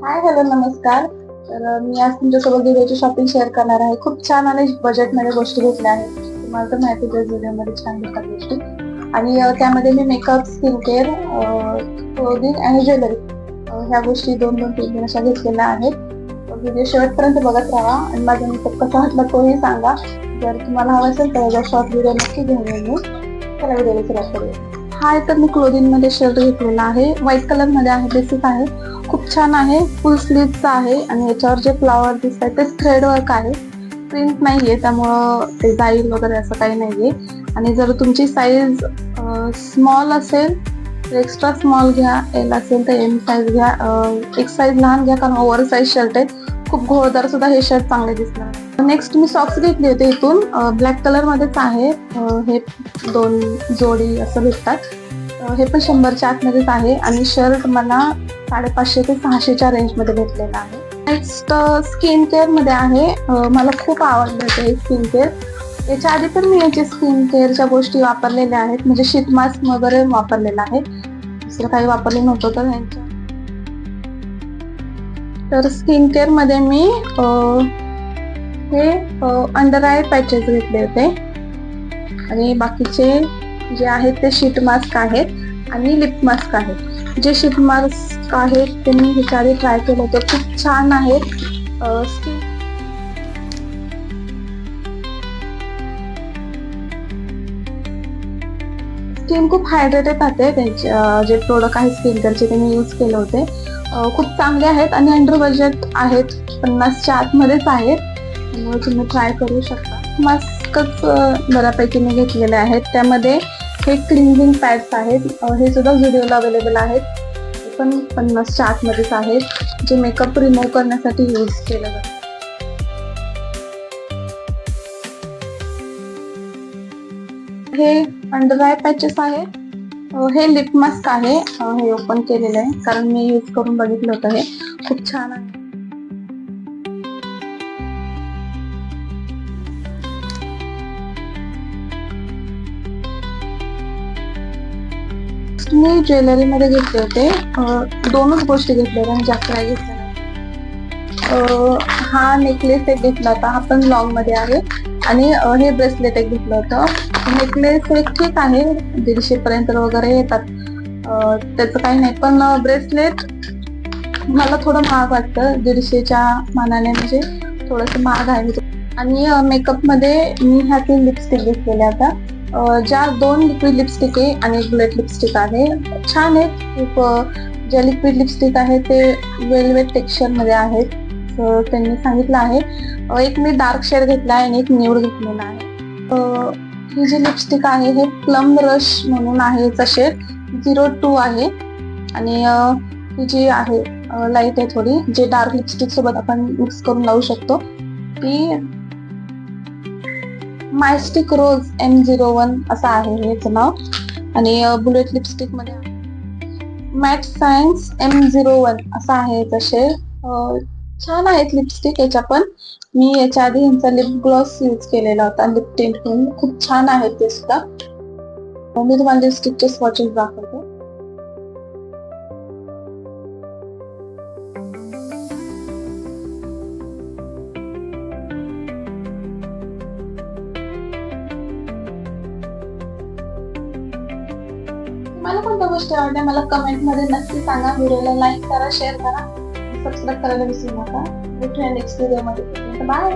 Hi hello नमस्कार. तर मी आज तुमच्यासोबत दिवाळीची शॉपिंग शेअर करणार आहे. खूप छान आणि बजेटमध्ये गोष्टी घेतल्या आहेत. तुम्हाला तर माहिती आहे व्हिडिओमध्ये छान भेटतात गोष्टी. आणि त्यामध्ये मी मेकअप, स्किन केअर, क्लोथिंग आणि ज्वेलरी ह्या गोष्टी 2-2, 3-3 अशा घेतलेल्या आहेत. व्हिडिओ शेवटपर्यंत बघत राहा आणि माझा मेकअप कसा वाटला तोही सांगा. जर तुम्हाला हवं असेल तर याचा शॉर्ट व्हिडिओ नक्की घेऊन येईन मी. चला व्हिडिओला सुरुवात करूया. हा तर मी क्लोथिंग मध्ये शर्ट घेतलेला आहे. व्हाईट कलर मध्ये आहे, बेसिक आहे. खूप छान आहे. फुल स्लीव्हचा आहे आणि याच्यावर जे फ्लॉवर दिसत आहे ते थ्रेड वर्क आहे. प्रिंट नाहीये, त्यामुळं ते जाईल वगैरे असं काही नाहीये. आणि जर तुमची साईज स्मॉल असेल तर एक्स्ट्रा स्मॉल घ्या, एल असेल तर एम साईज घ्या. एक साईज लहान घ्या कारण ओव्हर साईज शर्ट आहे. खूप घोळदार सुद्धा हे शर्ट चांगले दिसणार. नेक्स्ट मी सॉक्स घेतले होते इथून. ब्लॅक कलर मध्येच आहे. हे 2 जोडी असं भेटतात. हे पण 100च्या आतमध्येच आहे आणि शर्ट मला 550 ते 600च्या रेंज मध्ये भेटलेला आहे. नेक्स्ट स्किन केअर मध्ये आहे. मला खूप आवडलं ते स्किन केअर. याच्या आधी पण मी याचे स्किन केअरच्या गोष्टी वापरलेल्या आहेत, म्हणजे शीट मास्क वगैरे वापरलेला आहे. दुसरं काही वापरलं नव्हतं तर ह्यांच्या. तर स्किन केअर मध्ये मी हे अंडर आय पॅचेस घेतले होते आणि बाकीचे जे आहेत ते शीट मास्क आहेत आणि लिप मास्क आहेत. जे शीट मास्क आहेत ते मी ह्याच्या आधी ट्राय केले होते, खूप छान आहेत. स्किन खूप हायड्रेटेड राहते. त्यांचे जे प्रोडक्ट आहेत स्किन केअरचे ते मी यूज केले होते. खूप चांगले आहेत आणि अंडर बजेट आहेत, 50च्या आतमध्येच आहेत, त्यामुळे तुम्ही ट्राय करू शकता. मास्कच बऱ्यापैकी मी घेतलेले आहेत. त्यामध्ये हे क्लिन्झिंग पॅड्स आहेत. हे सुद्धा व्हिडिओला अवेलेबल आहेत. हे पण 50च्या आतमध्येच आहेत, जे मेकअप रिमूव्ह करण्यासाठी यूज केलं जातं. हे अंडर आय पॅचेस आहेत. हे लिप मास्क आहे. हे ओपन केलेलं आहे कारण मी यूज करून बघितलं होतं. हे खूप छान आहे. मी ज्वेलरी मध्ये घेतले होते. 2च गोष्टी घेतल्या होत्या, जास्त काही घेतल्या नाही. हा नेकलेस एक घेतला होता, हा पण लॉंग मध्ये आहे. आणि हे ब्रेसलेट एक घेतलं होतं. नेकलेस एक ठीक आहे, 150 पर्यंत वगैरे येतात, त्याचं काही नाही. पण ब्रेसलेट मला थोडं महाग वाटतं, 150च्या मानाने, म्हणजे थोडंसं महाग आहे. आणि मेकअप मध्ये मी ह्या 3 लिपस्टिक घेतलेल्या आता. ज्या 2 लिक्विड लिपस्टिक आहे आणि एक बुलेट लिपस्टिक आहे. छान आहेत खूप. ज्या लिक्विड लिपस्टिक आहे ते वेलवेट टेक्स्चर मध्ये आहेत, त्यांनी सांगितलं आहे. एक मी डार्क शेड घेतला आहे आणि एक न्यूड घेतलेला आहे. ही जी लिपस्टिक आहे हे प्लम रश म्हणून आहे, याचा शेड 02 आहे. आणि ही जी आहे लाईट आहे थोडी, जे डार्क लिपस्टिक सोबत आपण मिक्स करून लावू शकतो. ती मायस्टिक रोज M01 असं आहे याचं नाव. आणि बुलेट लिपस्टिक मध्ये मॅट सायन्स M01 असं आहे याचं शेड. छान आहेत लिपस्टिक याच्या पण. मी याच्या आधी ह्यांचा लिप ग्लॉस यूज केलेला होता, लिप टिंट म्हणून. खूप छान आहेत ते सुद्धा. मी तुम्हाला लिपस्टिकचे स्वॉचेस दाखवते. मला कोणत्या गोष्टी आवडल्या मला कमेंट मध्ये नक्की सांगा. व्हिडिओला लाईक करा, शेअर करा, सबस्क्राईब करायला विसरू नका. भेटूया नेक्स्ट व्हिडिओ मध्ये. बाय.